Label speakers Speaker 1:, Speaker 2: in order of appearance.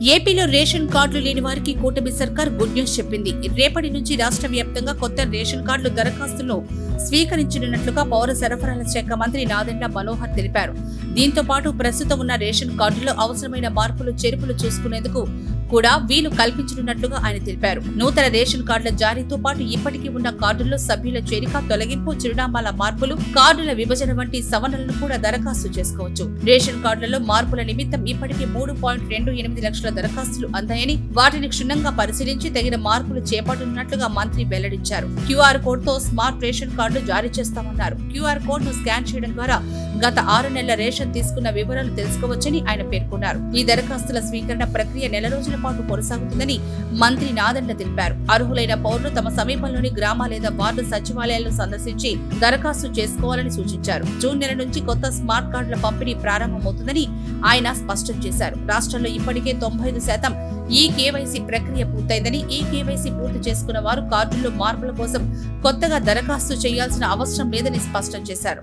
Speaker 1: ఏపీలో రేషన్ కార్డులు లేని వారికి కూటమి సర్కార్ గుడ్ న్యూస్ చెప్పింది. రేపటి నుంచి రాష్ట్ర వ్యాప్తంగా కొత్త రేషన్ కార్డులు దరఖాస్తులను స్వీకరించనున్నట్లుగా పౌర సరఫరాల శాఖ మంత్రి నాదెండ్ల మనోహర్ తెలిపారు. దీంతో పాటు ప్రస్తుతం ఉన్న రేషన్ కార్డుల్లో అవసరమైన మార్పులు చేర్పులు చూసుకునేందుకు కూడా వీలు కల్పించనున్నట్లుగా ఆయన తెలిపారు. నూతన రేషన్ కార్డుల జారీతో పాటు ఇప్పటికీ ఉన్న కార్డుల్లో సభ్యుల చేరిక, తొలగింపు, చిరునామాల మార్పులు, కార్డుల విభజన వంటి సవరణలను కూడా దరఖాస్తు చేసుకోవచ్చు. రేషన్ కార్డులలో మార్పుల నిమిత్తం ఇప్పటికీ 3.28 లక్షల దరఖాస్తులు అందాయని, వాటిని క్షుణ్ణంగా పరిశీలించి తగిన మార్పులు చేపట్టనున్నట్లుగా మంత్రి వెల్లడించారు. క్యూఆర్ కోడ్ తో స్మార్ట్ రేషన్ కార్డులు జారీ చేస్తామన్నారు. క్యూఆర్ కోడ్ ను స్కాన్ చేయడం ద్వారా గత 6 నెలల రేషన్ తీసుకున్న వివరాలు తెలుసుకోవచ్చని ఆయన పేర్కొన్నారు. ఈ దరఖాస్తుల స్వీకరణ ప్రక్రియ నెల రోజుల పాటు కొనసాగుతుందని మంత్రి నాదెండ్ల తెలిపారు. అర్హులైన పౌరులు తమ సమీపంలోని గ్రామ లేదా వార్డు సచివాలయాలను సందర్శించి దరఖాస్తు చేసుకోవాలని సూచించారు. జూన్ నెల నుంచి కొత్త స్మార్ట్ కార్డుల పంపిణీ ప్రారంభమవుతుందని ఆయన స్పష్టం చేశారు. రాష్ట్రంలో ఇప్పటికే 95% ఈ కేవైసీ ప్రక్రియ పూర్తయిందని, ఈ కేవైసీ పూర్తి చేసుకున్న వారు కార్డుల్లో మార్పుల కోసం కొత్తగా దరఖాస్తు చేయాల్సిన అవసరం లేదని స్పష్టం చేశారు.